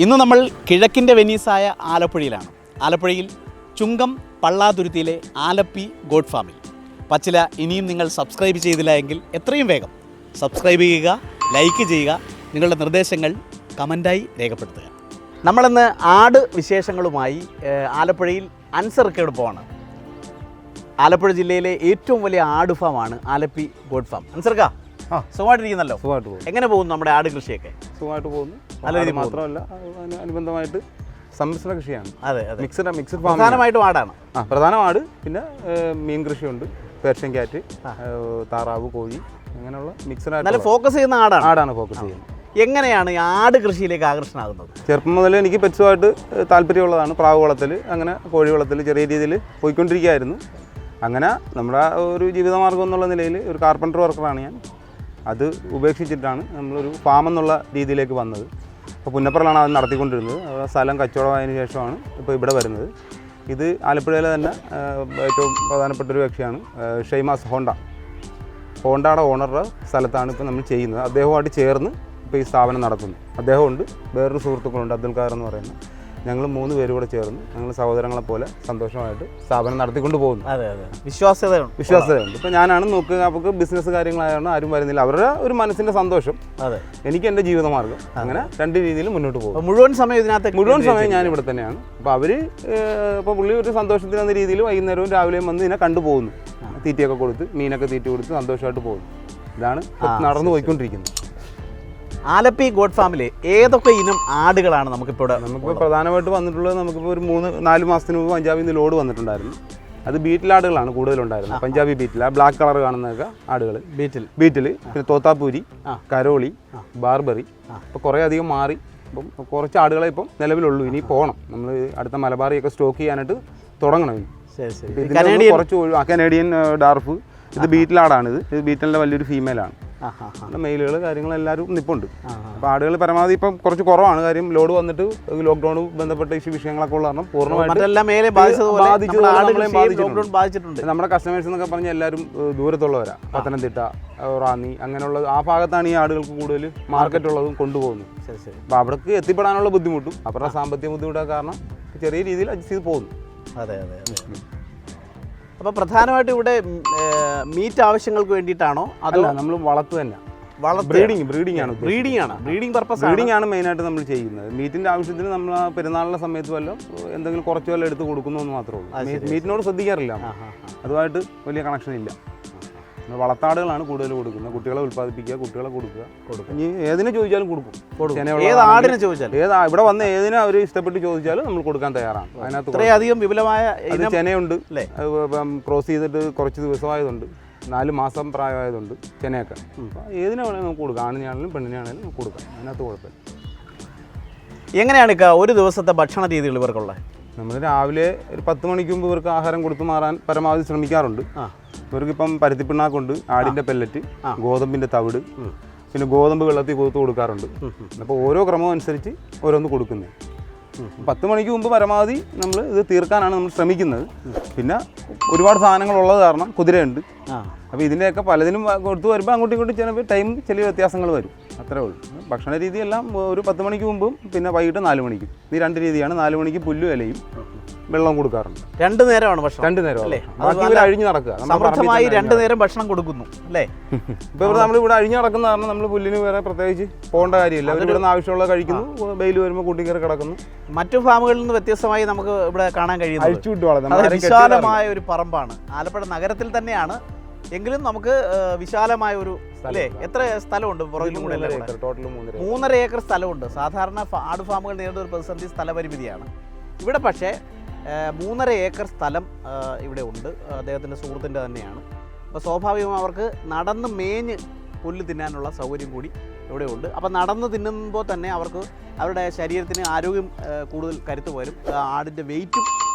ഇന്ന് നമ്മൾ കിഴക്കിൻ്റെ വെനീസായ ആലപ്പുഴയിലാണ്. ആലപ്പുഴയിൽ ചുങ്കം പള്ളാതുരുത്തിയിലെ ആലപ്പി ഗോഡ് ഫാമിൽ. പച്ചില ഇനിയും നിങ്ങൾ സബ്സ്ക്രൈബ് ചെയ്തില്ല എങ്കിൽ എത്രയും വേഗം സബ്സ്ക്രൈബ് ചെയ്യുക, ലൈക്ക് ചെയ്യുക, നിങ്ങളുടെ നിർദ്ദേശങ്ങൾ കമൻറ്റായി രേഖപ്പെടുത്തുക. നമ്മളിന്ന് ആട് വിശേഷങ്ങളുമായി ആലപ്പുഴയിൽ അൻസർക്കോട് പോവാണ്. ആലപ്പുഴ ജില്ലയിലെ ഏറ്റവും വലിയ ആട് ഫാമാണ് ആലപ്പി ഗോഡ് ഫാം. അൻസർക്ക സുഖമായിട്ടിരിക്കുന്നല്ലോ? സുഖമായിട്ട് പോകും. എങ്ങനെ പോകുന്നു നമ്മുടെ ആട് കൃഷിയൊക്കെ? സുഖമായിട്ട് പോകുന്നു. നല്ല രീതിയിൽ മാത്രമല്ല അനുബന്ധമായിട്ട് സമ്മിശ്ര കൃഷിയാണ്. അതെ അതെ, മിക്സഡ് പ്രധാനമായിട്ടും ആടാണ്. പ്രധാനം ആട്, പിന്നെ മീൻ കൃഷിയുണ്ട്, പേർഷ്യൻ ക്യാറ്റ്, താറാവ്, കോഴി, അങ്ങനെയുള്ള മിക്സഡ് നല്ല ഫോക്കസ് ചെയ്യുന്ന ആടാണ് ഫോക്കസ് ചെയ്യുന്നത്. എങ്ങനെയാണ് ഈ ആട് കൃഷിയിലേക്ക് ആകർഷണമാകുന്നത്? ചെറുപ്പം മുതൽ എനിക്ക് പെറ്റ്സുമായിട്ട് താല്പര്യമുള്ളതാണ്. പ്രാവ് വളർത്തൽ, അങ്ങനെ കോഴി വളർത്തൽ ചെറിയ രീതിയിൽ പോയിക്കൊണ്ടിരിക്കുകയായിരുന്നു. അങ്ങനെ നമ്മുടെ ഒരു ജീവിതമാർഗ്ഗം എന്നുള്ള നിലയിൽ ഒരു കാർപ്പൻറ്റർ വർക്കറാണ് ഞാൻ. അത് ഉപേക്ഷിച്ചിട്ടാണ് നമ്മളൊരു ഫാം എന്നുള്ള രീതിയിലേക്ക് വന്നത്. അപ്പോൾ പുന്നപ്പറയിലാണ് അത് നടത്തിക്കൊണ്ടിരുന്നത്. സ്ഥലം കച്ചവടമായതിനു ശേഷമാണ് ഇപ്പോൾ ഇവിടെ വരുന്നത്. ഇത് ആലപ്പുഴയിലെ തന്നെ ഏറ്റവും പ്രധാനപ്പെട്ടൊരു വ്യക്തിയാണ് ഷെയ്മാസ് ഹോണ്ടയുടെ ഓണറുടെ സ്ഥലത്താണ് ഇപ്പോൾ നമ്മൾ ചെയ്യുന്നത്. അദ്ദേഹവുമായിട്ട് ചേർന്ന് ഇപ്പോൾ ഈ സ്ഥാപനം നടത്തുന്നു. അദ്ദേഹമുണ്ട്, വേറൊരു സുഹൃത്തുക്കളുണ്ട്, അബ്ദുൽ ഖാർ എന്ന് പറയുന്നത്. ഞങ്ങൾ 3 പേരും കൂടെ ചേർന്ന് ഞങ്ങൾ സഹോദരങ്ങളെ പോലെ സന്തോഷമായിട്ട് സ്ഥാപനം നടത്തിക്കൊണ്ട് പോകുന്നു. അതെ അതെ, വിശ്വാസ്യതയുണ്ട്. ഇപ്പോൾ ഞാനാണ് നോക്കുക. അവർക്ക് ബിസിനസ് കാര്യങ്ങളായതുകൊണ്ട് ആരും വരുന്നില്ല. അവരുടെ ഒരു മനസ്സിൻ്റെ സന്തോഷം, അതെ, എനിക്ക് എൻ്റെ ജീവിതമാർഗ്ഗം. അങ്ങനെ 2 രീതിയിൽ മുന്നോട്ട് പോകും. മുഴുവൻ സമയം ഞാൻ ഇവിടെ തന്നെയാണ്. അപ്പോൾ അവർ ഇപ്പോൾ പുള്ളി ഒരു സന്തോഷത്തിനെന്ന രീതിയിൽ വൈകുന്നേരവും രാവിലെയും വന്ന് ഇതിനെ കണ്ടുപോകുന്നു. തീറ്റയൊക്കെ കൊടുത്ത്, മീനൊക്കെ തീറ്റ കൊടുത്ത് സന്തോഷമായിട്ട് പോകുന്നു. ഇതാണ് നടന്നു പോയിക്കൊണ്ടിരിക്കുന്നത്. ആലപ്പി ഗോഡ് ഫാമിലെ ഏതൊക്കെ ഇനം ആടുകളാണ് നമുക്കിപ്പോൾ പ്രധാനമായിട്ട് വന്നിട്ടുള്ളത്? നമുക്കിപ്പോൾ ഒരു 3-4 മാസത്തിന് മുമ്പ് പഞ്ചാബിൽ നിന്ന് ലോഡ് വന്നിട്ടുണ്ടായിരുന്നു. അത് ബീറ്റിലാടുകളാണ് കൂടുതലുണ്ടായിരുന്നത്. പഞ്ചാബി ബീറ്റിൽ, ആ ബ്ലാക്ക് കളർ കാണുന്നതൊക്കെ ആടുകൾ ബീറ്റിൽ. പിന്നെ തോത്താപ്പൂരി, കരോളി, ബാർബറി. ഇപ്പോൾ കുറേ അധികം മാറി. ഇപ്പം കുറച്ച് ആടുകളെ ഇപ്പം നിലവിലുള്ളൂ. ഇനി പോകണം, നമ്മൾ അടുത്ത മലബാറിയൊക്കെ സ്റ്റോക്ക് ചെയ്യാനായിട്ട് തുടങ്ങണം. ഇതിന് കുറച്ച് കനേഡിയൻ ഡാർഫ്, ഇത് ബീറ്റിലാടാണിത്. ഇത് ബീറ്റലിൻ്റെ വലിയൊരു ഫീമെയിലാണ്. മെയിലുകൾ കാര്യങ്ങളെല്ലാവരും നിൽപ്പുണ്ട്. അപ്പോൾ ആടുകൾ പരമാവധി ഇപ്പം കുറച്ച് കുറവാണ്. കാര്യം ലോഡ് വന്നിട്ട് ലോക്ക്ഡൗൺ ബന്ധപ്പെട്ട വിഷയങ്ങളൊക്കെ ഉള്ള കാരണം പൂർണ്ണമായിട്ട് ബാധിച്ചിട്ടുണ്ട്. നമ്മുടെ കസ്റ്റമേഴ്സ് എന്നൊക്കെ പറഞ്ഞാൽ എല്ലാവരും ദൂരത്തുള്ളവരാണ്. പത്തനംതിട്ട, റാന്നി, അങ്ങനെയുള്ള ആ ഭാഗത്താണ് ഈ ആടുകൾക്ക് കൂടുതൽ മാർക്കറ്റ് ഉള്ളതും കൊണ്ടുപോകുന്നത്. അപ്പോൾ അവിടേക്ക് എത്തിപ്പെടാനുള്ള ബുദ്ധിമുട്ടും അവരുടെ സാമ്പത്തിക ബുദ്ധിമുട്ടൊക്കെ കാരണം ചെറിയ രീതിയിൽ അഡ്ജസ്റ്റ് ചെയ്ത് പോകുന്നു. അതെ അതെ അതെ. അപ്പോൾ പ്രധാനമായിട്ടും ഇവിടെ മീറ്റ് ആവശ്യങ്ങൾക്ക് വേണ്ടിയിട്ടാണോ അതോ നമ്മൾ വളർത്ത് തന്നെ? ബ്രീഡിംഗ് ആണ് മെയിനായിട്ട് നമ്മൾ ചെയ്യുന്നത്. മീറ്റിൻ്റെ ആവശ്യത്തിന് നമ്മൾ ആ പെരുന്നാളിൻ്റെ സമയത്ത് വല്ലതും എന്തെങ്കിലും കുറച്ച് വല്ലതും എടുത്ത് കൊടുക്കുന്നു എന്ന് മാത്രമേ ഉള്ളൂ. മീറ്റിനോട് ശ്രദ്ധിക്കാറില്ല, അതുമായിട്ട് വലിയ കണക്ഷൻ ഇല്ല. വളർത്താടുകളാണ് കൂടുതൽ കൊടുക്കുന്നത്. കുട്ടികളെ ഉൽപ്പാദിപ്പിക്കുക, കുട്ടികളെ കൊടുക്കുക. ഇനി ഏതിനെ ചോദിച്ചാലും കൊടുക്കും. ഇവിടെ വന്ന് ഏതിനെ അവർ ഇഷ്ടപ്പെട്ട് ചോദിച്ചാലും നമ്മൾ കൊടുക്കാൻ തയ്യാറാണ്. അതിനകത്ത് വിപുലമായ ചെനയുണ്ട്, ക്രോസ് ചെയ്തിട്ട് കുറച്ച് ദിവസമായതുണ്ട്, 4 മാസം പ്രായമായതുണ്ട് ചെനയൊക്കെ. ഏതിനെ വേണമെങ്കിൽ നമുക്ക് കൊടുക്കാം. ആണിനാണെങ്കിലും പെണ്ണിനാണെങ്കിലും നമുക്ക് കൊടുക്കാം. അതിനകത്ത് കുഴപ്പമില്ല. എങ്ങനെയാണ് ഒരു ദിവസത്തെ ഭക്ഷണ രീതികൾ ഇവർക്കുള്ളത്? നമ്മൾ രാവിലെ ഒരു 10 മണിക്ക് മുമ്പ് ഇവർക്ക് ആഹാരം കൊടുത്തു മാറാൻ പരമാവധി ശ്രമിക്കാറുണ്ട്. ഇവർക്കിപ്പം പരുത്തിപ്പിണ്ണാക്കുണ്ട്, ആടിൻ്റെ പെല്ലറ്റ്, ഗോതമ്പിൻ്റെ തവിട്, പിന്നെ ഗോതമ്പ് വെള്ളത്തിൽ കൊടുത്ത് കൊടുക്കാറുണ്ട്. അപ്പോൾ ഓരോ ക്രമം അനുസരിച്ച് ഓരോന്ന് കൊടുക്കുന്നത്. 10 മണിക്ക് മുമ്പ് പരമാവധി നമ്മൾ ഇത് തീർക്കാനാണ് നമ്മൾ ശ്രമിക്കുന്നത്. പിന്നെ ഒരുപാട് സാധനങ്ങൾ ഉള്ളത് കാരണം കുതിരയുണ്ട്. അപ്പോൾ ഇതിൻ്റെയൊക്കെ പലതിനും കൊടുത്ത് വരുമ്പോൾ അങ്ങോട്ടും ഇങ്ങോട്ടും ചിലപ്പോൾ ടൈം ചെറിയ വ്യത്യാസങ്ങൾ വരും. അത്രേ ഉള്ളൂ. ഭക്ഷണ രീതിയെല്ലാം ഒരു 10 മണിക്ക് മുമ്പും പിന്നെ വൈകിട്ട് 4 മണിക്കും. ഈ 2 രീതിയാണ്. 4 മണിക്ക് പുല്ലും ഇലയും വെള്ളം കൊടുക്കാറുണ്ട്. 2 നേരമാണ് ഭക്ഷണം. 2 നേരം അഴിഞ്ഞു നടക്കുക. 2 നേരം ഭക്ഷണം കൊടുക്കുന്നു അല്ലേ? ഇപ്പോൾ ഇവിടെ നമ്മളിവിടെ അഴിഞ്ഞു നടക്കുന്ന കാരണം നമ്മൾ പുല്ലിന് വേറെ പ്രത്യേകിച്ച് പോകേണ്ട കാര്യമില്ല. അവർ ഇവിടെ നിന്ന് ആവശ്യമുള്ളത് കഴിക്കുന്നു, വെയിൽ വരുമ്പോൾ കൂട്ടിക്കയറി കിടക്കുന്നു. മറ്റു ഫാമുകളിൽ നിന്ന് വ്യത്യസ്തമായി നമുക്ക് ഇവിടെ കാണാൻ കഴിയുന്നത് വിശാലമായ ഒരു പറമ്പാണ്. ആലപ്പുഴ നഗരത്തിൽ തന്നെയാണ് എങ്കിലും നമുക്ക് വിശാലമായ ഒരു അല്ലേ? എത്ര സ്ഥലമുണ്ട്? പുറകിലും കൂടെ 3.5 ഏക്കർ സ്ഥലമുണ്ട്. സാധാരണ ആട് ഫാമുകൾ നേരിടുന്ന ഒരു പ്രതിസന്ധി സ്ഥലപരിമിതിയാണ്. ഇവിടെ പക്ഷേ 3.5 ഏക്കർ സ്ഥലം ഇവിടെ ഉണ്ട്. അദ്ദേഹത്തിൻ്റെ സുഹൃത്തിൻ്റെ തന്നെയാണ്. അപ്പോൾ സ്വാഭാവികവും അവർക്ക് നടന്ന് മേഞ്ഞ് പുല്ല് തിന്നാനുള്ള സൗകര്യം കൂടി ഇവിടെ ഉണ്ട്. അപ്പോൾ നടന്ന് തിന്നുമ്പോൾ തന്നെ അവർക്ക് അവരുടെ ശരീരത്തിന് ആരോഗ്യം കൂടുതൽ കരുത്ത് വരും. ആടിൻ്റെ വെയിറ്റും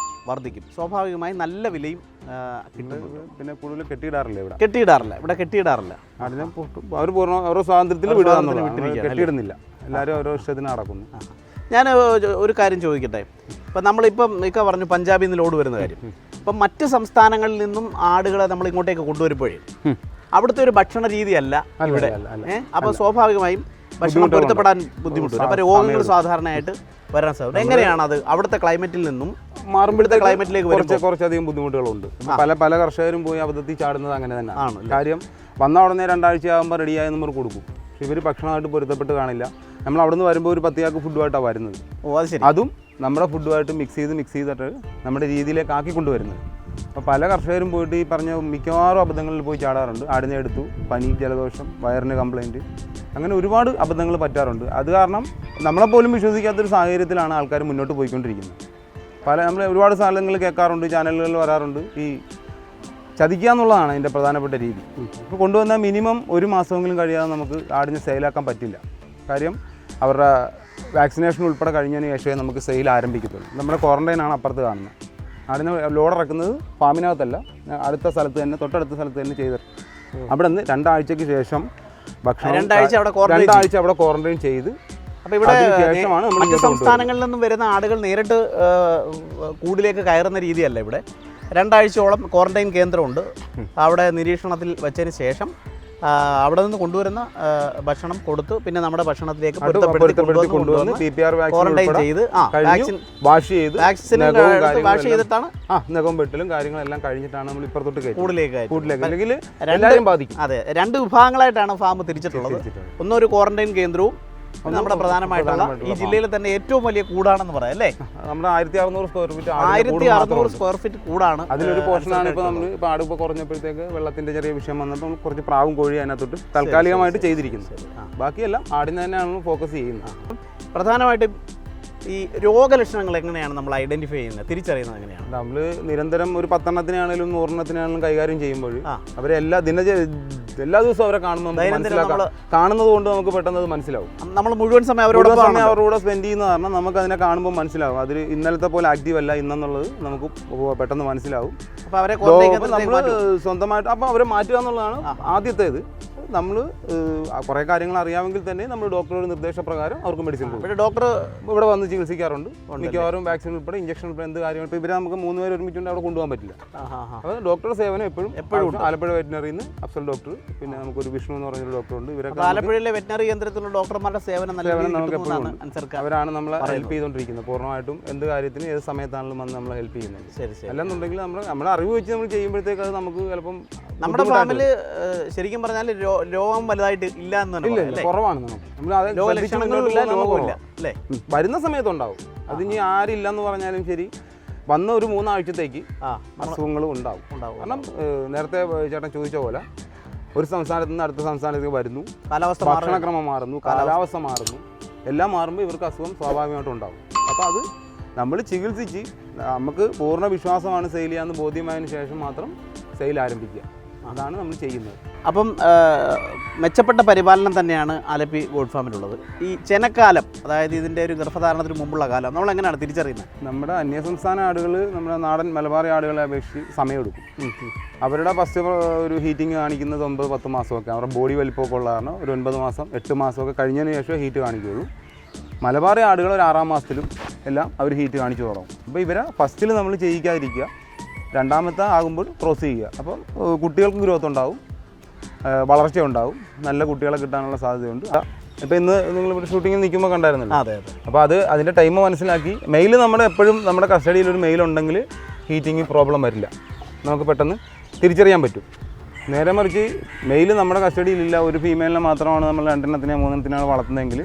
വർദ്ധിക്കും. സ്വാഭാവികമായി നല്ല വിലയും കിട്ടും. പിന്നെ കൂടുതൽ കെട്ടിയിടാറില്ല. ഇവിടെ കെട്ടിയിടാറില്ല. ആടിനെ അവർ പൂർണ്ണ ഓരോ സ്വാതന്ത്ര്യത്തിൽ കെട്ടിയിടുന്നില്ല. എല്ലാവരും ഓരോ ഇഷ്ടത്തിന് നടക്കുന്നു. ഞാൻ ഒരു കാര്യം ചോദിക്കട്ടെ. ഇപ്പം നമ്മളിപ്പം മിക്ക പറഞ്ഞു പഞ്ചാബിൽ നിന്ന് ലോഡ് വരുന്ന കാര്യം. ഇപ്പം മറ്റ് സംസ്ഥാനങ്ങളിൽ നിന്നും ആടുകളെ നമ്മൾ ഇങ്ങോട്ടേക്ക് കൊണ്ടുവരുമ്പോഴേ അവിടുത്തെ ഒരു ഭക്ഷണ രീതിയല്ല ഇവിടെ. അപ്പോൾ സ്വാഭാവികമായും ഭക്ഷണം പൊരുത്തപ്പെടാൻ ബുദ്ധിമുട്ടുണ്ട്. അപ്പോൾ രോഗങ്ങൾ സാധാരണയായിട്ട് വരാൻ സാധ്യത. എങ്ങനെയാണ് അത് അവിടുത്തെ ക്ലൈമറ്റിൽ നിന്നും മാറുമ്പോഴത്തെ ക്ലൈമറ്റിലേക്ക് വരുമ്പോൾ കുറച്ചധികം ബുദ്ധിമുട്ടുകളുണ്ട്. പല കർഷകരും പോയി അബദ്ധത്തിൽ ചാടുന്നത് അങ്ങനെ തന്നെയാണ്. കാര്യം വന്ന ഉടനെ 2 ആഴ്ച ആകുമ്പോൾ റെഡിയായി നമ്മൾ കൊടുക്കും. പക്ഷെ ഇവർ ഭക്ഷണമായിട്ട് പൊരുത്തപ്പെട്ട് കാണില്ല. നമ്മൾ അവിടെ നിന്ന് വരുമ്പോൾ ഒരു 10 ആൾക്ക് ഫുഡുമായിട്ടാണ് വരുന്നത്. അതും നമ്മുടെ ഫുഡുമായിട്ട് മിക്സ് ചെയ്തിട്ട് നമ്മുടെ രീതിയിലേക്ക് ആക്കിക്കൊണ്ടുവരുന്നത്. അപ്പോൾ പല കർഷകരും പോയിട്ട് ഈ പറഞ്ഞ മിക്കവാറും അബദ്ധങ്ങളിൽ പോയി ചാടാറുണ്ട്. ആടിനെ എടുത്തു, പനി, ജലദോഷം, വയറിന് കംപ്ലയിൻറ്റ്, അങ്ങനെ ഒരുപാട് അബദ്ധങ്ങൾ പറ്റാറുണ്ട്. അത് കാരണം നമ്മളെപ്പോലും വിശ്വസിക്കാത്തൊരു സാഹചര്യത്തിലാണ് ആൾക്കാർ മുന്നോട്ട് പോയിക്കൊണ്ടിരിക്കുന്നത്. നമ്മൾ ഒരുപാട് സ്ഥലങ്ങളിൽ കേൾക്കാറുണ്ട്, ചാനലുകളിൽ വരാറുണ്ട്. ഈ ചതിക്കുക എന്നുള്ളതാണ് അതിൻ്റെ പ്രധാനപ്പെട്ട രീതി. ഇപ്പോൾ കൊണ്ടുവന്നാൽ മിനിമം 1 മാസമെങ്കിലും കഴിയാതെ നമുക്ക് ആടിനെ സെയിലാക്കാൻ പറ്റില്ല. കാര്യം അവരുടെ വാക്സിനേഷൻ ഉൾപ്പെടെ കഴിഞ്ഞതിന് ശേഷമേ നമുക്ക് സെയിൽ ആരംഭിക്കത്തുള്ളൂ. നമ്മുടെ ക്വാറന്റൈനാണ് അപ്പുറത്ത് കാണുന്നത്. ആടിനെ ലോഡ് ഇറക്കുന്നത് ഫാമിനകത്തല്ല, അടുത്ത സ്ഥലത്ത് തന്നെ, തൊട്ടടുത്ത സ്ഥലത്ത് തന്നെ ചെയ്തിട്ട് അവിടെ നിന്ന് 2 ആഴ്ചയ്ക്ക് ശേഷം ഭക്ഷണം 2 ആഴ്ച അവിടെ ക്വാറന്റൈൻ ചെയ്ത്. അപ്പോൾ ഇവിടെ മറ്റ് സംസ്ഥാനങ്ങളിൽ നിന്നും വരുന്ന ആടുകൾ നേരിട്ട് കൂടിലേക്ക് കയറുന്ന രീതിയല്ല ഇവിടെ. 2 ആഴ്ചയോളം ക്വാറന്റൈൻ കേന്ദ്രമുണ്ട്. അവിടെ നിരീക്ഷണത്തിൽ വെച്ചതിന് ശേഷം അവിടെ നിന്ന് കൊണ്ടുവരുന്ന ഭക്ഷണം കൊടുത്ത് പിന്നെ നമ്മുടെ ഭക്ഷണത്തിലേക്ക് കൊണ്ടുവന്ന് ക്വാറന്റൈൻ ചെയ്ത് വാഷ് ചെയ്തിട്ടാണ് നഖം വെട്ടലും കാര്യങ്ങളെല്ലാം കഴിഞ്ഞിട്ടാണ് നമ്മൾ ഇപ്പുറത്തോട്ട് കൂടിലേക്ക് അല്ലെങ്കിൽ എല്ലാവരും ബാധിക്കും. അതെ, 2 വിഭാഗങ്ങളായിട്ടാണ് ഫാം തിരിച്ചിട്ടുള്ളത്. ഒന്നൊരു ക്വാറന്റൈൻ കേന്ദ്രവും നമ്മുടെ പ്രധാനമായിട്ടുള്ള ഈ ജില്ലയിൽ തന്നെ ഏറ്റവും വലിയ കൂടാണെന്ന് പറയാം അല്ലേ. നമ്മുടെ 1600 സ്ക്വയർ ഫീറ്റ് കൂടാണ്. അതിലൊരു പോർഷനാണ് ഇപ്പോൾ നമ്മൾ ഇപ്പോൾ ആട് ഇപ്പോൾ കുറഞ്ഞപ്പോഴത്തേക്ക് വെള്ളത്തിന്റെ ചെറിയ വിഷയം വന്നപ്പോൾ കുറച്ച് പ്രാവും കോഴി അതിനകത്തോട്ട് താൽക്കാലികമായിട്ട് ചെയ്തിരിക്കുന്നത്. ബാക്കിയെല്ലാം ആടിന് തന്നെയാണ് ഫോക്കസ് ചെയ്യുന്നത്. പ്രധാനമായിട്ടും ഈ രോഗലക്ഷണങ്ങൾ എങ്ങനെയാണ് നമ്മൾ ഐഡന്റിഫൈ ചെയ്യുന്നത്, തിരിച്ചറിയുന്നത് എങ്ങനെയാണ്? നമ്മൾ നിരന്തരം ഒരു 10 എണ്ണത്തിനാണെങ്കിലും 100 എണ്ണത്തിനാണെങ്കിലും കൈകാര്യം ചെയ്യുമ്പോൾ അവരെ എല്ലാ ദിവസവും അവരെ കാണുന്നത് കൊണ്ട് നമുക്ക് പെട്ടെന്ന് അത് മനസ്സിലാവും. നമ്മൾ മുഴുവൻ സമയം അവരോട് സ്പെൻഡ് ചെയ്യുന്ന കാരണം നമുക്ക് അതിനെ കാണുമ്പോൾ മനസ്സിലാവും. അതിൽ ഇന്നലത്തെ പോലെ ആക്റ്റീവ് അല്ല ഇന്നെന്നുള്ളത് നമുക്ക് പെട്ടെന്ന് മനസ്സിലാവും. അപ്പോൾ അവരെ നമ്മൾ സ്വന്തമായിട്ട് അപ്പോൾ അവരെ മാറ്റുക എന്നുള്ളതാണ് ആദ്യത്തേത്. നമ്മൾ കുറേ കാര്യങ്ങൾ അറിയാമെങ്കിൽ തന്നെ നമ്മൾ ഡോക്ടറുടെ നിർദ്ദേശപ്രകാരം അവർക്ക് മെഡിസിൻ കൊടുക്കും. ഡോക്ടർ ഇവിടെ വന്ന് ചികിത്സിക്കാറുണ്ട്. മിക്കവാറും വാക്സിൻ ഉൾപ്പെടെ ഇഞ്ചക്ഷൻ ഉൾപ്പെടെ എന്ത് കാര്യങ്ങൾ ഇപ്പോൾ ഇവരെ നമുക്ക് 3 പേര് ഒരുമിച്ചുണ്ട് അവിടെ കൊണ്ടുപോകാൻ പറ്റില്ല. അപ്പോൾ ഡോക്ടറുടെ സേവനം എപ്പോഴും ആലപ്പുഴ വെറ്റിനറിന്ന് അഫ്സൽ ഡോക്ടർ, പിന്നെ നമുക്കൊരു വിഷ്ണു എന്ന് പറഞ്ഞൊരു ഡോക്ടറുണ്ട്. ഇവരൊക്കെ ആലപ്പുഴയിലെ വെറ്റിനറി കേന്ദ്രത്തിലുള്ള ഡോക്ടർമാരുടെ സേവനം നമുക്ക് എപ്പോഴും അവരാണ് നമ്മളെ ഹെൽപ്പ് ചെയ്തുകൊണ്ടിരിക്കുന്നത്. പൂർണ്ണമായിട്ടും എന്ത് കാര്യത്തിനും ഏത് സമയത്താണെങ്കിലും വന്ന് നമ്മളെ ഹെൽപ്പ് ചെയ്യുന്നത്. അല്ലെന്നുണ്ടെങ്കിൽ നമ്മുടെ അറിവ് വെച്ച് നമ്മൾ ചെയ്യുമ്പോഴത്തേക്ക് അത് നമുക്ക് ചിലപ്പം നമ്മുടെ ഫാമിൽ ശരിക്കും പറഞ്ഞാൽ രോഗം വലുതായിട്ട് ഇല്ല എന്ന് കുറവാണ്. വരുന്ന സമയത്തുണ്ടാവും. അത് ഇനി ആരില്ലെന്ന് പറഞ്ഞാലും ശരി, വന്ന ഒരു 3 ആഴ്ചത്തേക്ക് അസുഖങ്ങളും ഉണ്ടാവും. കാരണം നേരത്തെ ചേട്ടൻ ചോദിച്ച പോലെ ഒരു സംസ്ഥാനത്ത് നിന്ന് അടുത്ത സംസ്ഥാനത്തേക്ക് വരുന്നു, ഭക്ഷണക്രമം മാറുന്നു, കാലാവസ്ഥ മാറുന്നു, എല്ലാം മാറുമ്പോൾ ഇവർക്ക് അസുഖം സ്വാഭാവികമായിട്ടും ഉണ്ടാവും. അപ്പോൾ അത് നമ്മൾ ചികിത്സിച്ച് നമുക്ക് പൂർണ്ണ വിശ്വാസമാണ് സെയിൽ ചെയ്യാമെന്ന് ബോധ്യമായതിനു ശേഷം മാത്രം സെയിൽ ആരംഭിക്കുക. അതാണ് നമ്മൾ ചെയ്യുന്നത്. അപ്പം മെച്ചപ്പെട്ട പരിപാലനം തന്നെയാണ് ആലപ്പി ഗോഡ് ഫാമിലുള്ളത്. ഈ ചെനക്കാലം, അതായത് ഇതിൻ്റെ ഒരു ഗർഭധാരണത്തിന് മുമ്പുള്ള കാലം നമ്മൾ എങ്ങനെയാണ് തിരിച്ചറിയുന്നത്? നമ്മുടെ അന്യസംസ്ഥാന ആടുകൾ നമ്മുടെ നാടൻ മലബാറി ആടുകളെ അപേക്ഷിച്ച് സമയമെടുക്കും. അവരുടെ ഫസ്റ്റ് ഒരു ഹീറ്റിംഗ് കാണിക്കുന്നത് 9-10 മാസമൊക്കെ. അവരുടെ ബോഡി വലിപ്പമൊക്കെ ഉള്ള കാരണം ഒരു 9 മാസം 8 മാസമൊക്കെ കഴിഞ്ഞതിന് ശേഷം ഹീറ്റ് കാണിക്കുകയുള്ളൂ. മലബാറി ആടുകൾ ഒരു 6-ാം മാസത്തിലും എല്ലാം അവർ ഹീറ്റ് കാണിച്ചു തുടങ്ങും. അപ്പോൾ ഇവരെ ഫസ്റ്റിൽ നമ്മൾ ചെയ്യിക്കാതിരിക്കുക, 2ാമത്തെ ആകുമ്പോൾ ക്രോസ് ചെയ്യുക. അപ്പം കുട്ടികൾക്ക് ഗ്രോത്ത് ഉണ്ടാവും, വളർച്ച ഉണ്ടാവും, നല്ല കുട്ടികളെ കിട്ടാനുള്ള സാധ്യതയുണ്ട്. ഇപ്പോൾ ഇന്ന് നിങ്ങൾ ഇവിടെ ഷൂട്ടിങ്ങിൽ നിൽക്കുമ്പോൾ കണ്ടായിരുന്നല്ലോ. അതെ. അപ്പോൾ അതിൻ്റെ ടൈം മനസ്സിലാക്കി മെയിൽ എപ്പോഴും നമ്മുടെ കസ്റ്റഡിയിൽ ഒരു മെയിൽ ഉണ്ടെങ്കിൽ ഹീറ്റിംഗ് പ്രോബ്ലം വരില്ല, നമുക്ക് പെട്ടെന്ന് തിരിച്ചറിയാൻ പറ്റും. നേരെ മറിച്ച് മെയിൽ നമ്മുടെ കസ്റ്റഡിയിലില്ല, ഒരു ഫീമെയിലിനെ മാത്രമാണ് നമ്മൾ 2 എണ്ണത്തിനെയോ 3 എണ്ണത്തിനാണ് വളർത്തുന്നതെങ്കിൽ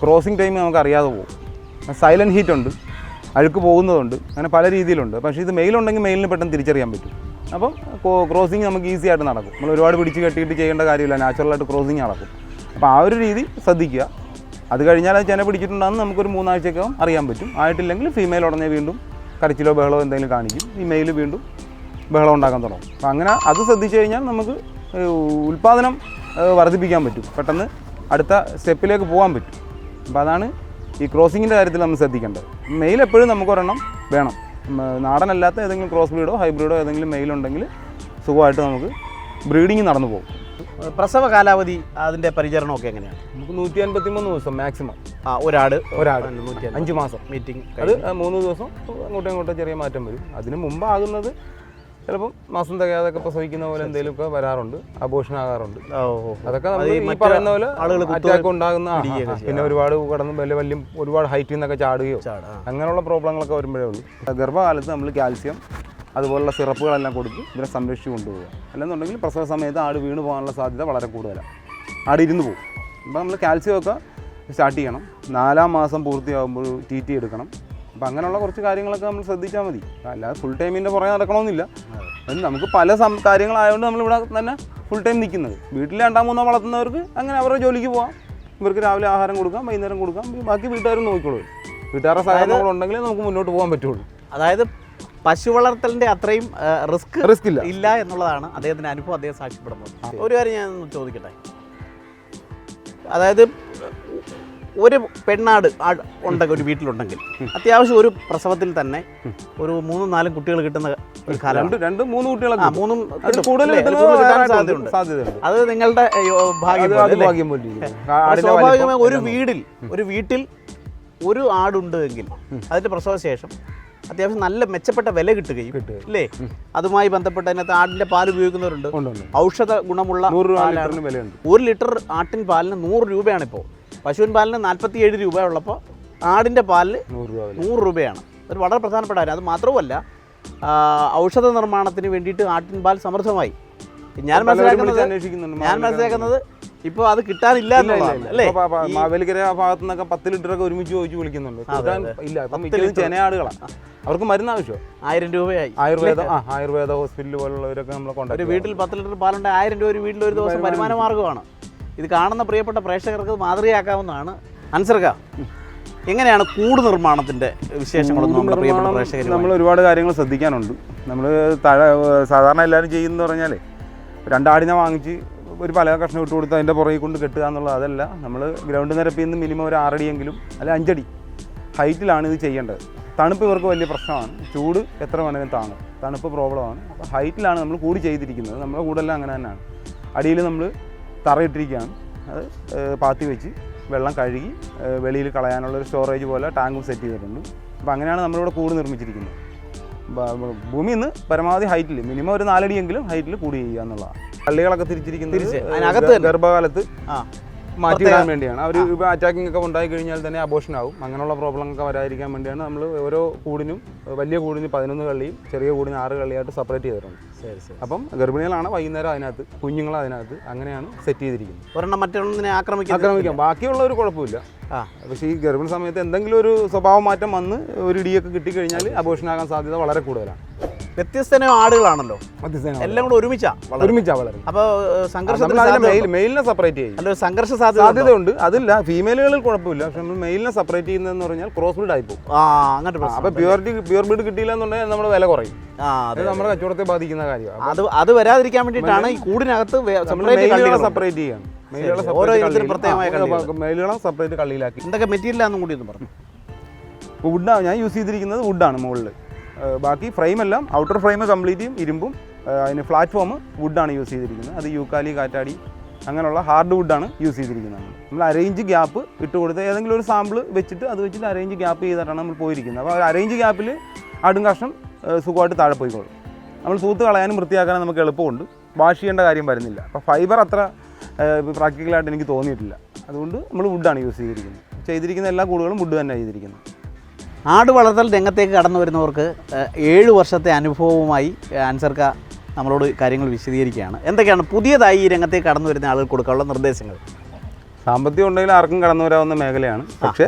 ക്രോസിംഗ് ടൈം നമുക്ക് അറിയാതെ പോകും. സൈലൻറ്റ് ഹീറ്റ് ഉണ്ട്, അഴുക്ക് പോകുന്നതുണ്ട്, അങ്ങനെ പല രീതിയിലുണ്ട്. പക്ഷേ ഇത് മെയിലുണ്ടെങ്കിൽ മെയിലിന് പെട്ടെന്ന് തിരിച്ചറിയാൻ പറ്റും. അപ്പം ക്രോസിങ് നമുക്ക് ഈസി ആയിട്ട് നടക്കും. നമ്മൾ ഒരുപാട് പിടിച്ച് കെട്ടിയിട്ട് ചെയ്യേണ്ട കാര്യമില്ല, നാച്ചുറലായിട്ട് ക്രോസിങ് നടക്കും. അപ്പോൾ ആ ഒരു രീതി ശ്രദ്ധിക്കുക. അത് കഴിഞ്ഞാൽ അത് ചെന പിടിച്ചിട്ടുണ്ടെന്ന് നമുക്കൊരു 3 ആഴ്ചക്കകം അറിയാൻ പറ്റും. ആയിട്ടില്ലെങ്കിൽ ഫീമെയിൽ ഉടനെ വീണ്ടും കരച്ചിലോ ബഹളോ എന്തെങ്കിലും കാണിക്കും, ഈ മെയിൽ വീണ്ടും ബഹളം ഉണ്ടാക്കാൻ തുടങ്ങും. അപ്പോൾ അങ്ങനെ അത് ശ്രദ്ധിച്ചു കഴിഞ്ഞാൽ നമുക്ക് ഉൽപ്പാദനം വർദ്ധിപ്പിക്കാൻ പറ്റും, പെട്ടെന്ന് അടുത്ത സ്റ്റെപ്പിലേക്ക് പോകാൻ പറ്റും. അപ്പോൾ അതാണ് ഈ ക്രോസിങ്ങിൻ്റെ കാര്യത്തിൽ നമ്മൾ ശ്രദ്ധിക്കേണ്ടത്. മെയിൽ എപ്പോഴും നമുക്കൊരെണ്ണം വേണം. നാടനല്ലാത്ത ഏതെങ്കിലും ക്രോസ് ബ്രീഡോ ഹൈബ്രിഡോ ഏതെങ്കിലും മെയിലുണ്ടെങ്കിൽ സുഖമായിട്ട് നമുക്ക് ബ്രീഡിങ് നടന്നു പോകും. പ്രസവ കാലാവധി അതിൻ്റെ പരിചരണമൊക്കെ എങ്ങനെയാണ്? നമുക്ക് 153 ദിവസം മാക്സിമം. ഒരാട് 5 മാസം മീറ്റിംഗ് അത് 3 ദിവസം അങ്ങോട്ടും ഇങ്ങോട്ടും ചെറിയ മാറ്റം വരും. അതിന് മുമ്പാകുന്നത് ചിലപ്പോൾ മാസം തികയാതൊക്കെ പ്രസവിക്കുന്ന പോലെ എന്തെങ്കിലുമൊക്കെ വരാറുണ്ട്, അബോർഷൻ ആകാറുണ്ട്. അതൊക്കെ അത് നമ്മൾ ഈ ഈ മറ്റ് പറയുന്ന പോലെ ആളുകൾ അറ്റാക്ക് ഉണ്ടാകുന്ന പിന്നെ ഒരുപാട് കടന്ന് വലിയ ഒരുപാട് ഹൈറ്റിൽ നിന്നൊക്കെ ചാടുകയോ അങ്ങനെയുള്ള പ്രോബ്ലങ്ങളൊക്കെ വരുമ്പോഴേ ഉള്ളൂ. ഗർഭകാലത്ത് നമ്മൾ കാൽസ്യം അതുപോലുള്ള സിറപ്പുകളെല്ലാം കൊടുത്ത് ഇതിനെ സംരക്ഷിച്ച് കൊണ്ടുപോകുക. അല്ലെന്നുണ്ടെങ്കിൽ പ്രസവ സമയത്ത് ആട് വീണ് പോകാനുള്ള സാധ്യത വളരെ കൂടുതലാണ്. ആട് ഇരുന്ന് പോകും. അപ്പോൾ നമ്മൾ കാൽസ്യമൊക്കെ സ്റ്റാർട്ട് ചെയ്യണം. 4-ാം മാസം പൂർത്തിയാകുമ്പോൾ TT എടുക്കണം. അപ്പോൾ അങ്ങനെയുള്ള കുറച്ച് കാര്യങ്ങളൊക്കെ നമ്മൾ ശ്രദ്ധിച്ചാൽ മതി. അല്ലാതെ ഫുൾ ടൈമിൻ്റെ പുറകെ നടക്കണമെന്നില്ല. നമുക്ക് പല കാര്യങ്ങളായതുകൊണ്ട് നമ്മളിവിടെ തന്നെ ഫുൾ ടൈം നിൽക്കുന്നത്. വീട്ടിൽ 2-3 വളർത്തുന്നവർക്ക് അങ്ങനെ അവരുടെ ജോലിക്ക് പോകാം. ഇവർക്ക് രാവിലെ ആഹാരം കൊടുക്കാം, വൈകുന്നേരം കൊടുക്കാം, ബാക്കി വീട്ടുകാരും നോക്കിക്കോളും. വീട്ടുകാരുടെ സഹകരണങ്ങളുണ്ടെങ്കിലേ നമുക്ക് മുന്നോട്ട് പോകാൻ പറ്റുള്ളൂ. അതായത് പശു വളർത്തലിൻ്റെ അത്രയും റിസ്ക് ഇല്ല എന്നുള്ളതാണ് അദ്ദേഹത്തിൻ്റെ അനുഭവം, അദ്ദേഹം സാക്ഷ്യപ്പെടുന്നത്. ഒരു കാര്യം ഞാൻ ചോദിക്കട്ടെ, അതായത് ഒരു പെണ്ണാട് ഉണ്ടെങ്കിൽ ഒരു വീട്ടിലുണ്ടെങ്കിൽ അത്യാവശ്യം ഒരു പ്രസവത്തിൽ തന്നെ ഒരു 3-4 കുട്ടികൾ കിട്ടുന്ന ഒരു കാലം. 2-3 കുട്ടികളൊക്കെ സാധ്യതയുണ്ട്. അത് നിങ്ങളുടെ ഭാഗ്യം പോലെ. സ്വാഭാവികമായി ഒരു വീട്ടിൽ ഒരു ആടുണ്ട് എങ്കിൽ അതിന്റെ പ്രസവശേഷം അത്യാവശ്യം നല്ല മെച്ചപ്പെട്ട വില കിട്ടുകയും അല്ലേ, അതുമായി ബന്ധപ്പെട്ട് അതിനകത്ത് ആടിന്റെ പാൽ ഉപയോഗിക്കുന്നവരുണ്ട്. ഔഷധ ഗുണമുള്ള 1 ലിറ്റർ ആട്ടിൻ പാലിന് 100 രൂപയാണ് ഇപ്പോൾ. പശുവിൻ പാലിന് 47 രൂപ ഉള്ളപ്പോൾ ആടിൻ്റെ പാലിന് 100 രൂപയാണ്. ഒരു വളരെ പ്രധാനപ്പെട്ട കാര്യം. അത് മാത്രവുമല്ല, ഔഷധ നിർമ്മാണത്തിന് വേണ്ടിയിട്ട് ആട്ടിൻ പാൽ സമൃദ്ധമായി. ഞാൻ മനസ്സിലാക്കുന്നത് ഇപ്പോൾ അത് കിട്ടാനില്ല അല്ലേ? മാവേലിക്കര ഭാഗത്തു നിന്നൊക്കെ 10 ലിറ്ററൊക്കെ ഒരുമിച്ച് ചോദിച്ച് വിളിക്കുന്നുണ്ട്. ഇല്ല, അപ്പം ചെനയാടുകളാണ്. അവർക്ക് മരുന്ന് ആവശ്യം 1000 രൂപയായി. ആയുർവേദ ഹോസ്പിറ്റൽ പോലുള്ളവരൊക്കെ നമ്മളെ കൊണ്ടുപോയി. ഒരു വീട്ടിൽ 10 ലിറ്റർ പാലുണ്ട്, 1000 രൂപ ഒരു വീട്ടിൽ ഒരു ദിവസം വരുമാന മാർഗ്ഗമാണ്. ഇത് കാണുന്ന പ്രിയപ്പെട്ട പ്രേക്ഷകർക്ക് മാതൃകയാക്കാവുന്നതാണ്. അൻസർക്ക, എങ്ങനെയാണ് കൂട് നിർമ്മാണത്തിൻ്റെ വിശേഷങ്ങളൊന്നും നമ്മുടെ പ്രിയപ്പെട്ട പ്രേക്ഷകർ? നമ്മൾ ഒരുപാട് കാര്യങ്ങൾ ശ്രദ്ധിക്കാനുണ്ട്. നമ്മൾ സാധാരണ എല്ലാവരും ചെയ്യുന്നതെന്ന് പറഞ്ഞാൽ 2 ആടിനെ വാങ്ങിച്ച് ഒരു പല കഷ്ണം ഇട്ട് കൊടുത്ത് അതിൻ്റെ പുറകെ കൊണ്ട് കെട്ടുക എന്നുള്ളത്. അതല്ല, നമ്മൾ ഗ്രൗണ്ട് നിരപ്പിൽ നിന്ന് മിനിമം ഒരു 6 അടിയെങ്കിലും അല്ല 5 അടി ഹൈറ്റിലാണ് ഇത് ചെയ്യേണ്ടത്. തണുപ്പ് ഇവർക്ക് വലിയ പ്രശ്നമാണ്. ചൂട് എത്ര വേണമെങ്കിലും താങ്ങും. തണുപ്പ് പ്രോബ്ലമാണ്. അപ്പോൾ ഹൈറ്റിലാണ് നമ്മൾ കൂട് ചെയ്തിരിക്കുന്നത്. നമ്മുടെ കൂടെല്ലാം അങ്ങനെ തന്നെയാണ്. അടിയിൽ നമ്മൾ തറയിട്ടിരിക്കുകയാണ്. അത് പാത്തി വെച്ച് വെള്ളം കഴുകി വെളിയിൽ കളയാനുള്ളൊരു സ്റ്റോറേജ് പോലെ ടാങ്കും സെറ്റ് ചെയ്തിട്ടുണ്ട്. അപ്പോൾ അങ്ങനെയാണ് നമ്മളിവിടെ കൂട് നിർമ്മിച്ചിരിക്കുന്നത്. ഭൂമിയിൽ നിന്ന് പരമാവധി ഹൈറ്റിൽ മിനിമം ഒരു 4 അടിയെങ്കിലും ഹൈറ്റിൽ കൂട് ചെയ്യുക എന്നുള്ളതാണ്. പള്ളികളൊക്കെ തിരിച്ചിരിക്കുന്നത് ഗർഭകാലത്ത് മാറ്റിയിടാൻ വേണ്ടിയാണ്. അവർ ഇപ്പോൾ അറ്റാക്കിംഗ് ഒക്കെ ഉണ്ടായി കഴിഞ്ഞാൽ തന്നെ അബോർഷൻ ആവും. അങ്ങനെയുള്ള പ്രോബ്ലം ഒക്കെ വരാതിരിക്കാൻ വേണ്ടിയാണ് നമ്മൾ ഓരോ കൂടിനും, വലിയ കൂടിന് 11 കള്ളിയും ചെറിയ കൂടിന് 6 കള്ളിയായിട്ട് സെപ്പറേറ്റ് ചെയ്തിട്ടുണ്ട്. അപ്പം ഗർഭിണികളാണ് വൈകുന്നേരം അതിനകത്ത്, കുഞ്ഞുങ്ങൾ അതിനകത്ത്, അങ്ങനെയാണ് സെറ്റ് ചെയ്തിരിക്കുന്നത്. ഒരെണ്ണം മറ്റൊന്നിനെ ആക്രമിക്കാം. ബാക്കിയുള്ള ഒരു കുഴപ്പമില്ല. പക്ഷേ ഈ ഗർഭിണി സമയത്ത് എന്തെങ്കിലും ഒരു സ്വഭാവ മാറ്റം വന്ന് ഒരു ഇടിയൊക്കെ കിട്ടിക്കഴിഞ്ഞാൽ അബോർഷൻ ആകാൻ സാധ്യത വളരെ കൂടുതലാണ്. വ്യത്യസ്തന ആടുകളാണല്ലോ, എല്ലാം കൂടെ ഒരുമിച്ചാ വളരെ. അപ്പോൾ മെയിലിനെ സെപ്പറേറ്റ് ചെയ്യും. അല്ല, സംഘർഷ സാധ്യതയുണ്ട്. അതില്ല, ഫീമെയിലുകളിൽ കുഴപ്പമില്ല. പക്ഷെ നമ്മൾ മെയിലിനെ സെപ്പറേറ്റ് ചെയ്യുന്നതെന്ന് പറഞ്ഞാൽ ക്രോസ് ബ്രീഡ് ആയിപ്പോകും. അപ്പോൾ പ്യുവർ ബ്രീഡ് കിട്ടിയില്ല എന്നുണ്ടെങ്കിൽ നമ്മുടെ വില കുറയും. അത് നമ്മുടെ കച്ചവടത്തെ ബാധിക്കുന്ന കാര്യമാണ്. അത് വരാതിരിക്കാൻ വേണ്ടിയിട്ടാണ് ഈ കൂടിനകത്ത് സെപ്പറേറ്റ് ചെയ്യാം. മെയിലുകളെ സെപ്പറേറ്റ് കള്ളിയിലാക്കി. എന്തൊക്കെ മെറ്റീരിയലാണെന്നും കൂടി ഒന്ന് പറഞ്ഞു. വുഡാണ് ഞാൻ യൂസ് ചെയ്തിരിക്കുന്നത്. വുഡാണ് മുകളിൽ. ബാക്കി ഫ്രെയിമെല്ലാം ഔട്ടർ ഫ്രെയിം കംപ്ലീറ്റും ഇരുമ്പും. അതിന് പ്ലാറ്റ്ഫോം വുഡാണ് യൂസ് ചെയ്തിരിക്കുന്നത്. അത് യൂക്കാലി, കാറ്റാടി അങ്ങനെയുള്ള ഹാർഡ് വുഡാണ് യൂസ് ചെയ്തിരിക്കുന്നത്. നമ്മൾ അറേഞ്ച് ഗ്യാപ്പ് ഇട്ട് കൊടുത്ത് ഏതെങ്കിലും ഒരു സാമ്പിൾ വെച്ചിട്ട് അത് വെച്ചിട്ട് അറേഞ്ച് ഗ്യാപ്പ് ചെയ്തിട്ടാണ് നമ്മൾ പോയിരിക്കുന്നത്. അപ്പോൾ അറേഞ്ച് ഗ്യാപ്പിൽ ആടും കഷ്ണം സുഖമായിട്ട് താഴെ പോയിക്കോളും. നമ്മൾ തൂത്ത് കളയാനും വൃത്തിയാക്കാനും നമുക്ക് എളുപ്പമുണ്ട്. വാഷ് ചെയ്യേണ്ട കാര്യം വരുന്നില്ല. അപ്പോൾ ഫൈബർ അത്ര പ്രാക്ടിക്കലായിട്ട് എനിക്ക് തോന്നിയിട്ടില്ല. അതുകൊണ്ട് നമ്മൾ വുഡാണ് യൂസ് ചെയ്തിരിക്കുന്ന എല്ലാ കൂടുകളും വുഡ് തന്നെ ചെയ്തിരിക്കുന്നത്. ആട് വളർത്തൽ രംഗത്തേക്ക് കടന്നു വരുന്നവർക്ക് 7 വർഷത്തെ അനുഭവവുമായി അൻസർക്ക നമ്മളോട് കാര്യങ്ങൾ വിശദീകരിക്കുകയാണ്. എന്തൊക്കെയാണ് പുതിയതായി ഈ രംഗത്തേക്ക് കടന്നു വരുന്ന ആളുകൾ കൊടുക്കാനുള്ള നിർദ്ദേശങ്ങൾ? സാമ്പത്തികം ഉണ്ടെങ്കിൽ ആർക്കും കടന്നു വരാവുന്ന മേഖലയാണ്. പക്ഷേ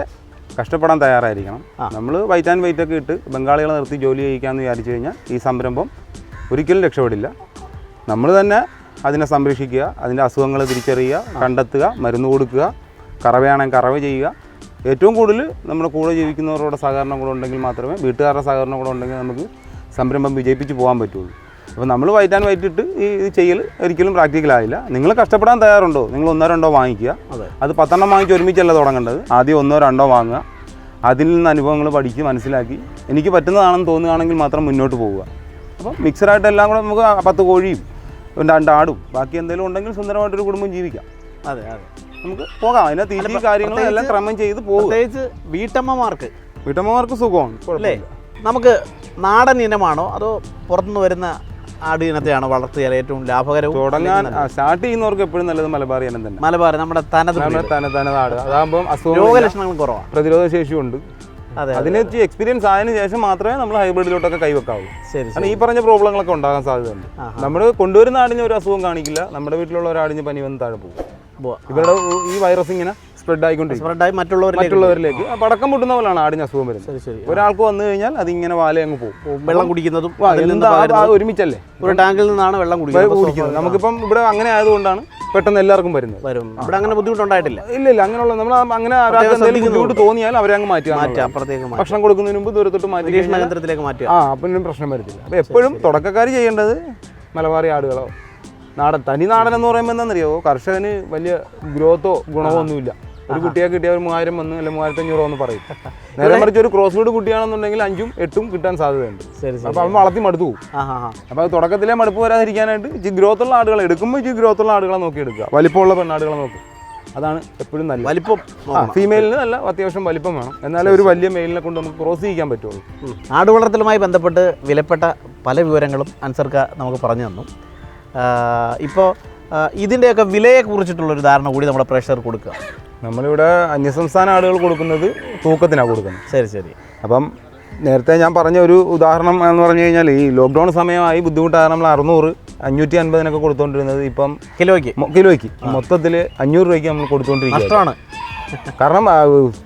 കഷ്ടപ്പെടാൻ തയ്യാറായിരിക്കണം. നമ്മൾ വൈറ്റ് ആൻഡ് വൈറ്റ് ഒക്കെ ഇട്ട് ബംഗാളികളെ നിർത്തി ജോലി ചെയ്യിക്കാമെന്ന് വിചാരിച്ചു കഴിഞ്ഞാൽ ഈ സംരംഭം ഒരിക്കലും രക്ഷപ്പെടില്ല. നമ്മൾ തന്നെ അതിനെ സംരക്ഷിക്കുക, അതിൻ്റെ അസുഖങ്ങൾ തിരിച്ചറിയുക, കണ്ടെത്തുക, മരുന്ന് കൊടുക്കുക, കറവയാണെങ്കിൽ കറവ ചെയ്യുക. ഏറ്റവും കൂടുതൽ നമ്മുടെ കൂടെ ജീവിക്കുന്നവരുടെ സഹകരണം കൂടെ ഉണ്ടെങ്കിൽ മാത്രമേ, വീട്ടുകാരുടെ സഹകരണം കൂടെ ഉണ്ടെങ്കിൽ നമുക്ക് സംരംഭം വിജയിപ്പിച്ച് പോകാൻ പറ്റുള്ളൂ. അപ്പോൾ നമ്മൾ വൈറ്റ് ആൻഡ് വൈറ്റ് ഇട്ട് ഈ ചെയ്യൽ ഒരിക്കലും പ്രാക്ടിക്കലായില്ല. നിങ്ങൾ കഷ്ടപ്പെടാൻ തയ്യാറുണ്ടോ? നിങ്ങൾ 1-2 വാങ്ങിക്കുക. അത് 10 വാങ്ങിച്ച് ഒരുമിച്ചല്ല തുടങ്ങേണ്ടത്. ആദ്യം 1-2 വാങ്ങുക. അതിൽ നിന്ന് അനുഭവങ്ങൾ പഠിച്ച് മനസ്സിലാക്കി എനിക്ക് പറ്റുന്നതാണെന്ന് തോന്നുകയാണെങ്കിൽ മാത്രം മുന്നോട്ട് പോവുക. അപ്പം മിക്സറായിട്ട് എല്ലാം കൂടെ നമുക്ക് 10 കോഴിയും 2 ആടും ബാക്കി എന്തെങ്കിലും ഉണ്ടെങ്കിൽ സുന്ദരമായിട്ടൊരു കുടുംബം ജീവിക്കാം. അതെ നമുക്ക് പോകാം. അതിനെ തീറ്റി കാര്യങ്ങളും എല്ലാം ക്രമം ചെയ്ത് പോകും. പ്രത്യേകിച്ച് വീട്ടമ്മമാർക്ക് സുഖമാണ്. അല്ലേ? നമുക്ക് നാടൻ ഇനമാണോ അതോ പുറത്തുനിന്ന് വരുന്ന ആട് ഇനത്തെയാണ് വളർത്തിയാൽ ഏറ്റവും ലാഭകരവും? തുടങ്ങാൻ സ്റ്റാർട്ട് ചെയ്യുന്നവർക്ക് എപ്പോഴും നല്ലത് മലബാറി ഇനം തന്നെ. മലബാർ നമ്മുടെ തനത് ആട് അതാകുമ്പോൾ രോഗലക്ഷണങ്ങളും കുറവാണ്, പ്രതിരോധ ശേഷിയുണ്ട്. അതിന് എക്സ്പീരിയൻസ് ആയതിനു ശേഷം മാത്രമേ നമ്മൾ ഹൈബ്രിഡിലോട്ടൊക്കെ കൈവെക്കാവൂ. കാരണം ഈ പറഞ്ഞ പ്രോബ്ലങ്ങളൊക്കെ ഉണ്ടാകാൻ സാധ്യതയുണ്ട്. നമ്മൾ കൊണ്ടുവരുന്ന ആടിന് ഒരു അസുഖം കാണിക്കില്ല, നമ്മുടെ വീട്ടിലുള്ള ഒരു ആടിന് പനി വന്ന് താഴെ പോകും. ഇവരുടെ ഈ വൈറസ് ഇങ്ങനെ സ്പ്രെഡ് ആയിക്കൊണ്ടിരിക്കും മറ്റുള്ളവരിലേക്ക്. പടക്കം പൊട്ടുന്ന പോലാണ് ആടിന് അസുഖം വരുന്നത്. ഒരാൾക്ക് വന്നു കഴിഞ്ഞാൽ അതിങ്ങനെ വാല അങ്ങ് പോകും. വെള്ളം കുടിക്കുന്നതും ഒരുമിച്ചല്ലേ, ഒരു ടാങ്കിൽ നിന്നാണ് വെള്ളം കുടിക്കുന്നത്. നമുക്കിപ്പം ഇവിടെ അങ്ങനെ ആയതുകൊണ്ടാണ് പെട്ടെന്ന് എല്ലാവർക്കും വരുന്നത്. ഇവിടെ അങ്ങനെ ബുദ്ധിമുട്ടുണ്ടായിട്ടില്ല. ഇല്ല, അങ്ങനെയുള്ള നമ്മൾ അങ്ങനെ ബുദ്ധിമുട്ട് തോന്നിയാൽ അവരെ അങ്ങ് മാറ്റുക. ഭക്ഷണം കൊടുക്കുന്നതിന് മുമ്പ് ദൂരത്തോട്ട് മാറ്റി കേന്ദ്രത്തിലേക്ക് മാറ്റുക. അപ്പം പ്രശ്നം വരത്തില്ല. അപ്പോൾ എപ്പോഴും തുടക്കക്കാർ ചെയ്യേണ്ടത് മലബാറി ആടുകളോ നാടൻ തനി നാടൻ എന്ന് പറയുമ്പോൾ എന്താണെന്നറിയോ, കർഷകന് വലിയ ഗ്രോത്തോ ഗുണമോ ഒന്നുമില്ല. ഒരു കുട്ടിയെ കിട്ടിയ ഒരു 1000 വന്ന് അല്ലെങ്കിൽ 1500 എന്ന് പറയും. നേരെ മറിച്ച് ഒരു ക്രോസ് ബ്രീഡ് കുട്ടിയാണെന്നുണ്ടെങ്കിൽ 5ഉം 8ഉം കിട്ടാൻ സാധ്യതയുണ്ട്. അപ്പോൾ അവൻ വളർത്തി മടുത്തു പോകും. അപ്പോൾ അത് തുടക്കത്തിലെ മടുപ്പ് വരാതിരിക്കാനായിട്ട് ഇച്ചിരി ഗ്രോത്തുള്ള ആടുകളെ എടുക്കുമ്പോൾ ഇച്ചിരി ഗ്രോത്തുള്ള ആടുകളെ നോക്കി എടുക്കുക, വലിപ്പമുള്ള പെണ്ണാടുകളെ നോക്കും. അതാണ് എപ്പോഴും നല്ല വലിപ്പം. ഫീമെയിലിന് നല്ല അത്യാവശ്യം വലിപ്പം വേണം, എന്നാലേ ഒരു വലിയ മെയിലിനെ കൊണ്ട് നമുക്ക് ക്രോസ് ചെയ്യിക്കാൻ പറ്റുള്ളൂ. ആട് വളർത്തലുമായി ബന്ധപ്പെട്ട് വിലപ്പെട്ട പല വിവരങ്ങളും അൻസർക്ക നമുക്ക് പറഞ്ഞു തന്നു. ഇപ്പോൾ ഇതിൻ്റെയൊക്കെ വിലയെക്കുറിച്ചിട്ടുള്ളൊരു ധാരണ കൂടി നമ്മുടെ പ്രേക്ഷകർക്ക് കൊടുക്കുക. നമ്മളിവിടെ അന്യസംസ്ഥാന ആടുകൾ കൊടുക്കുന്നത് തൂക്കത്തിനാണ് കൊടുക്കുന്നത്. ശരി. അപ്പം നേരത്തെ ഞാൻ പറഞ്ഞ ഒരു ഉദാഹരണം എന്ന് പറഞ്ഞു കഴിഞ്ഞാൽ ഈ ലോക്ക്ഡൗൺ സമയമായി ബുദ്ധിമുട്ടാണ്. നമ്മൾ 600, 550 കൊടുത്തുകൊണ്ടിരുന്നത് ഇപ്പം കിലോയ്ക്ക് മൊത്തത്തിൽ 500 രൂപയ്ക്ക് നമ്മൾ കൊടുത്തുകൊണ്ടിരിക്കുകയാണ്. കാരണം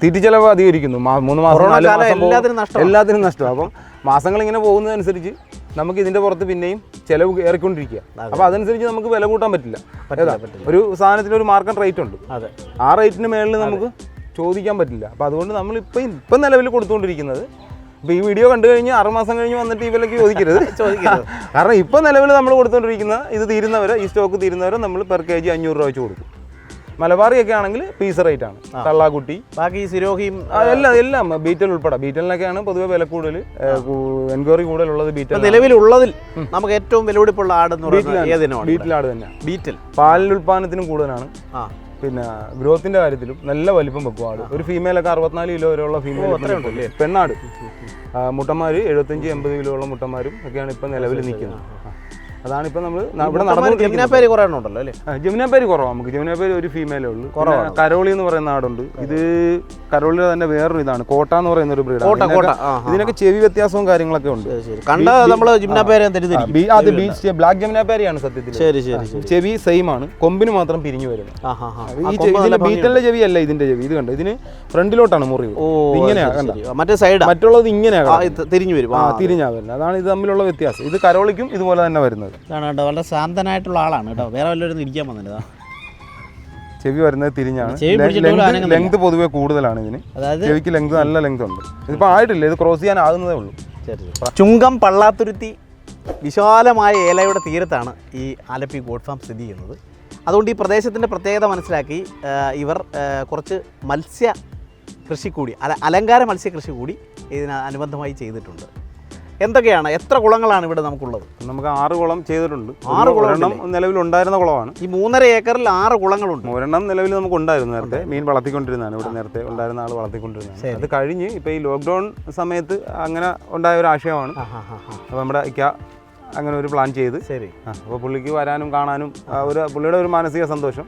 തീറ്റി ചെലവ് അധികരിക്കുന്നു. 3 മാസം 4 മാസം എല്ലാത്തിനും നഷ്ടം. അപ്പം മാസങ്ങളിങ്ങനെ പോകുന്നതനുസരിച്ച് നമുക്ക് ഇതിൻ്റെ പുറത്ത് പിന്നെയും ചിലവ് കയറിക്കൊണ്ടിരിക്കുക. അപ്പോൾ അതനുസരിച്ച് നമുക്ക് വില കൂട്ടാൻ പറ്റില്ല. ഒരു സാധനത്തിന് ഒരു മാർക്കറ്റ് റേറ്റ് ഉണ്ട്, ആ റേറ്റിന് മേളിൽ നമുക്ക് ചോദിക്കാൻ പറ്റില്ല. അപ്പോൾ അതുകൊണ്ട് നമ്മളിപ്പം നിലവിൽ കൊടുത്തുകൊണ്ടിരിക്കുന്നത്, ഇപ്പോൾ ഈ വീഡിയോ കണ്ടു കഴിഞ്ഞ് 6 മാസം കഴിഞ്ഞ് വന്നിട്ട് ഈ വിലയ്ക്ക് ചോദിക്കരുത്. കാരണം ഇപ്പോൾ നിലവിൽ നമ്മൾ കൊടുത്തുകൊണ്ടിരിക്കുന്ന ഇത് തീരുന്നവരെ, ഈ സ്റ്റോക്ക് തീരുന്നവരെ നമ്മൾ പെർ kg 500 രൂപ വെച്ച് കൊടുക്കും. മലബാറിയൊക്കെ ആണെങ്കിൽ പീസ് റേറ്റ് ആണ്. തള്ളാക്കുട്ടി, ബാക്കി സിരോഹിയും എല്ലാം ബീറ്റൽ ഉൾപ്പെടെ. ബീറ്റലിനൊക്കെയാണ് പൊതുവെ വില കൂടുതൽ, എൻക്വയറി കൂടുതലുള്ളത് ബീറ്റൽ. നിലവിലുള്ളതിൽ നമുക്ക് ഏറ്റവും വിലപിടിപ്പുള്ള ആട് ബീറ്റൽ ആട് തന്നെയാണ്. ബീറ്റൽ പാലിൽ ഉൽപ്പാദനത്തിനും കൂടുതലാണ്, പിന്നെ ഗ്രോത്തിന്റെ കാര്യത്തിലും നല്ല വലിപ്പം വെക്കും ആട്. ഒരു ഫീമെയിലൊക്കെ 64 കിലോ വരെയുള്ള ഫീമെയിൽ പെണ്ണാട്. മുട്ടന്മാർ 75-80 കിലോ ഉള്ള മുട്ടന്മാരും ഒക്കെയാണ് ഇപ്പം നിലവിൽ നിൽക്കുന്നത്. അതാണ് ഇപ്പം നമ്മൾ ഇവിടെ ജമുനാപ്പേരി കുറേ ഉണ്ടല്ലോ അല്ലേ? ജമുനാപ്പേരി കുറവാണ് നമുക്ക്. ജമുനാപ്പേരി ഒരു ഫീമെയിലേ ഉള്ളൂ. കരോളി എന്ന് പറയുന്ന ആടുണ്ട്. ഇത് കരോളിയുടെ തന്നെ വേറൊരു ഇതാണ്, കോട്ട എന്ന് പറയുന്ന ഒരു ബ്രീഡാണ്. ഇതിനൊക്കെ ചെവി വ്യത്യാസവും കാര്യങ്ങളൊക്കെ ഉണ്ട്. അത് ബ്ലാക്ക് ജമുനാപ്പേരിയാണ് സത്യത്തിൽ. ചെവി സെയിം ആണ്, കൊമ്പിന് മാത്രം പിരിഞ്ഞു വരുന്നത്. ഈ ബീറ്റലിന്റെ ചെവി അല്ല ഇതിന്റെ ചെവി. ഇത് കണ്ട, ഇതിന് ഫ്രണ്ടിലോട്ടാണ് മുറിവ്. ഇങ്ങനെയാണ്, മറ്റുള്ളത് ഇങ്ങനെയാണ് തിരിഞ്ഞു വരും. തിരിഞ്ഞാ വരുന്നത്. അതാണ് ഇത് തമ്മിലുള്ള വ്യത്യാസം. ഇത് കരോളിക്കും ഇതുപോലെ തന്നെ വരുന്നത്. വളരെ ശാന്തനായിട്ടുള്ള ആളാണ് കേട്ടോ. വേറെ വല്ലവരും ഇരിക്കാൻ വന്നില്ല. ചെവി വരുന്നത് തിരിഞ്ഞാണ്. ലെങ്ത് പൊതുവെ കൂടുതലാണ് ഇതിന്. ചെവിക്ക് ലെങ്ത് നല്ല ലെങ്ത് ഉണ്ട്. ഇതിപ്പോൾ ആയിട്ടില്ല, ഇത് ക്രോസ് ചെയ്യാൻ ആകുന്നതേ ഉള്ളൂ. ചുങ്കം പള്ളാത്തുരുത്തി വിശാലമായ ഏലയുടെ തീരത്താണ് ഈ ആലപ്പി ഗോട്ട് ഫാം സ്ഥിതി ചെയ്യുന്നത്. അതുകൊണ്ട് ഈ പ്രദേശത്തിൻ്റെ പ്രത്യേകത മനസ്സിലാക്കി ഇവർ കുറച്ച് മത്സ്യ കൃഷി കൂടി, അലങ്കാര മത്സ്യ കൃഷി കൂടി ഇതിനനുബന്ധമായി ചെയ്തിട്ടുണ്ട്. എന്തൊക്കെയാണ്, എത്ര കുളങ്ങളാണ് ഇവിടെ നമുക്കുള്ളത്? നമുക്ക് 6 കുളം ചെയ്തിട്ടുണ്ട്. 6 കുളം നിലവിലുണ്ടായിരുന്ന കുളമാണ്. ഈ 3.5 ഏക്കറിൽ 6 കുളങ്ങളുണ്ട്. 1 നിലവിൽ നമുക്ക് ഉണ്ടായിരുന്നു. നേരത്തെ മീൻ വളർത്തിക്കൊണ്ടിരുന്നതാണ്. ഇവിടെ നേരത്തെ ഉണ്ടായിരുന്ന ആൾ വളർത്തിക്കൊണ്ടിരുന്നതാണ്. അത് കഴിഞ്ഞ് ഇപ്പോൾ ഈ ലോക്ക്ഡൗൺ സമയത്ത് അങ്ങനെ ഉണ്ടായ ഒരു ആശയമാണ്. അപ്പോൾ നമ്മുടെ അങ്ങനെ ഒരു പ്ലാൻ ചെയ്ത്, അപ്പോൾ പുള്ളിക്ക് വരാനും കാണാനും പുള്ളിയുടെ ഒരു മാനസിക സന്തോഷം.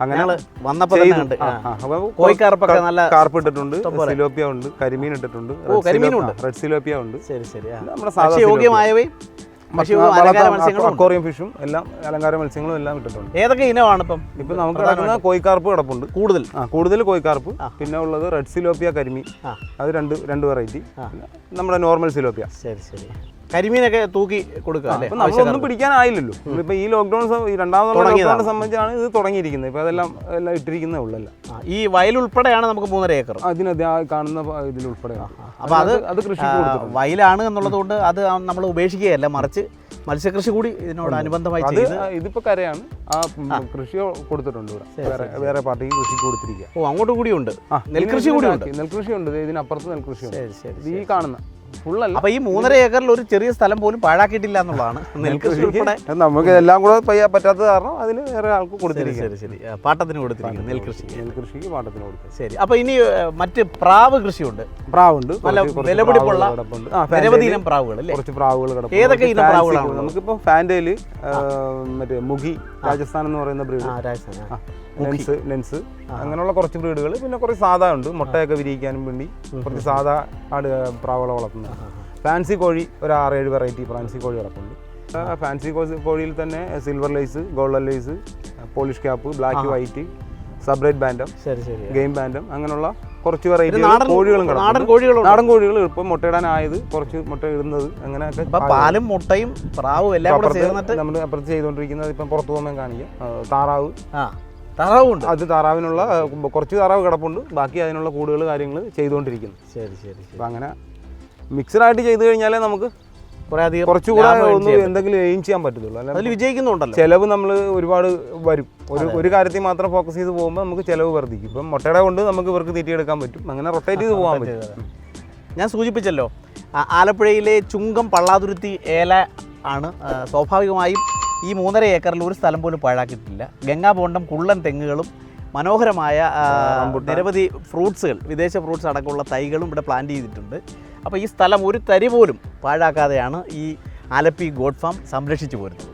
അങ്ങനെ കാർപ്പ് ഇട്ടിട്ടുണ്ട്, സിലോപ്പിയ ഉണ്ട്, കരിമീൻ ഇട്ടിട്ടുണ്ട്, റെഡ് സിലോപ്പിയ ഉണ്ട്. നമ്മുടെ അക്വേറിയം ഫിഷും എല്ലാം അലങ്കാര മത്സ്യങ്ങളും എല്ലാം ഇട്ടിട്ടുണ്ട്. ഏതൊക്കെ ഇനമാണ് ഇപ്പം നമുക്ക് കിടക്കുന്ന കോയിക്കാർപ്പ് കിടപ്പുണ്ട്. കൂടുതൽ കോയിക്കാർപ്പ്. പിന്നെ ഉള്ളത് റെഡ് സിലോപ്പിയ കരിമീൻ, അത് രണ്ട് വെറൈറ്റി. നമ്മുടെ നോർമൽ സിലോപ്പിയ. കരിമീനൊക്കെ തൂക്കി കൊടുക്കുക. നമ്മളൊന്നും പിടിക്കാനായില്ലല്ലോ. ഇപ്പൊ ഈ ലോക്ക്ഡൌൺ ലോക്ക്ഡൌണിനെ സംബന്ധിച്ചാണ് ഇത് തുടങ്ങിയിരിക്കുന്നത്. ഇപ്പൊ എല്ലാം ഇട്ടിരിക്കുന്നേ ഉള്ളല്ലോ. ഈ വയൽ ഉൾപ്പെടെയാണ് നമുക്ക് 3.5 ഏക്കർ. അതിനകത്ത് കാണുന്ന ഇതിൽ ഉൾപ്പെടെയാണ്. അപ്പൊ അത് കൃഷി വയലാണ് എന്നുള്ളത് കൊണ്ട് അത് നമ്മൾ ഉപേക്ഷിക്കുകയല്ല, മറിച്ച് മത്സ്യകൃഷി കൂടി ഇതിനോട് അനുബന്ധമായി ചെയ്ത്. ഇതിപ്പോ കരയാണ്, ആ കൃഷി കൊടുത്തിട്ടുണ്ട് ഇവിടെ. വേറെ പാർട്ടിക്ക് കൃഷി കൊടുത്തിരിക്കുക. അങ്ങോട്ട് കൂടിയുണ്ട്. നെൽകൃഷി കൂടിയുണ്ട്. നെൽകൃഷിയുണ്ട്. ഇതിനപ്പുറത്ത് നെൽകൃഷിയുണ്ട്. ഈ കാണുന്ന ഫുള്ളല്ല. അപ്പോൾ ഈ 3.5 ഏക്കറിൽ ഒരു ചെറിയ സ്ഥലം പോലും പാഴാക്കിയിട്ടില്ല എന്നുള്ളതാണ്. നെൽകൃഷി ഉൾപ്പെടെ നമുക്ക് എല്ലാം കൂടെ പറ്റാത്തത് കാരണം അതിന് വേറെ ആൾക്ക് കൊടുത്തിരിക്കും. ശരി പാട്ടത്തിന് കൊടുത്തിരിക്കുന്നു. നെൽകൃഷിക്ക് പാട്ടത്തിന് കൊടുക്കും. ശരി. അപ്പോൾ ഇനി മറ്റ് പ്രാവ് കൃഷിയുണ്ട്. പ്രാവുണ്ട്, നല്ല വിലപിടിപ്പുള്ള നിരവധി ഇനം പ്രാവുകൾ അല്ലേ? കുറച്ച് പ്രാവുകൾ കിടപ്പുണ്ട്. ഏതൊക്കെ ഇനം പ്രാവുകളാണ്? നമുക്കിപ്പോൾ ഫാൻഡേല് മറ്റേ മുഖി രാജസ്ഥാൻ എന്ന് പറയുന്ന ബ്രീഡ്, ലെൻസ് അങ്ങനെയുള്ള കുറച്ച് ബ്രീഡുകൾ, പിന്നെ കുറച്ച് സാധാ ഉണ്ട് മുട്ടയൊക്കെ വിരിയിക്കാനും വേണ്ടി കുറച്ച് സാധാ പ്രാവുകളെ വളർത്തുന്നത്. ഫാൻസി കോഴി ഒരു 6-7 വെറൈറ്റി ഫാൻസി കോഴി കിടപ്പുണ്ട്. ഫാൻസി കോഴിയിൽ തന്നെ silver lace, golden lace, Polish cap, black white, Sebright bantam, game bantam, അങ്ങനെയുള്ള കുറച്ച് വെറൈറ്റി കോഴികളും നാടൻ കോഴികൾ ഇപ്പം മുട്ടയിടാനായത്, കുറച്ച് മുട്ട ഇടുന്നത്, അങ്ങനെയൊക്കെ പാലും മുട്ടയും പ്രാവും എല്ലാം നമ്മൾ അപ്പുറത്ത് ചെയ്തുകൊണ്ടിരിക്കുന്നത്. ഇപ്പം പുറത്തു പോകുമ്പോൾ കാണിക്കാം താറാവ്. താറാവുണ്ട്. അത് താറാവിനുള്ള കുറച്ച് താറാവ് കിടപ്പുണ്ട്, ബാക്കി അതിനുള്ള കൂടുകൾ കാര്യങ്ങൾ ചെയ്തുകൊണ്ടിരിക്കുന്നു. അപ്പം അങ്ങനെ മിക്സഡായിട്ട് ചെയ്ത് കഴിഞ്ഞാലേ നമുക്ക് കുറച്ചുകൂടെ ഒന്ന് എന്തെങ്കിലും എയിം ചെയ്യാൻ പറ്റത്തുള്ളൂ. അല്ലെങ്കിൽ വിജയിക്കുന്നുണ്ടല്ലോ. ചിലവ് നമ്മൾ ഒരുപാട് വരും. ഒരു കാര്യത്തിൽ മാത്രം ഫോക്കസ് ചെയ്ത് പോകുമ്പോൾ നമുക്ക് ചിലവ് വർദ്ധിക്കും. ഇപ്പം മുട്ടയുടെ കൊണ്ട് നമുക്ക് ഇവർക്ക് തീറ്റിയെടുക്കാൻ പറ്റും, അങ്ങനെ റൊട്ടേറ്റ് ചെയ്ത് പോകാൻ പറ്റും. ഞാൻ സൂചിപ്പിച്ചല്ലോ, ആലപ്പുഴയിലെ ചുങ്കം പള്ളാതുരുത്തി ഏല ആണ്. സ്വാഭാവികമായും ഈ 3.5 ഏക്കറിൽ ഒരു സ്ഥലം പോലും പാഴാക്കിയിട്ടില്ല. ഗംഗാബോണ്ടം, കുള്ളൻ തെങ്ങുകളും മനോഹരമായ നിരവധി ഫ്രൂട്ട്സുകൾ, വിദേശ ഫ്രൂട്ട്സ് അടക്കമുള്ള തൈകളും ഇവിടെ പ്ലാന്റ് ചെയ്തിട്ടുണ്ട്. അപ്പോൾ ഈ സ്ഥലം ഒരു തരി പോലും പാഴാക്കാതെയാണ് ഈ ആലപ്പി ഗോട്ട് ഫാം സംരക്ഷിച്ചു പോരുന്നത്.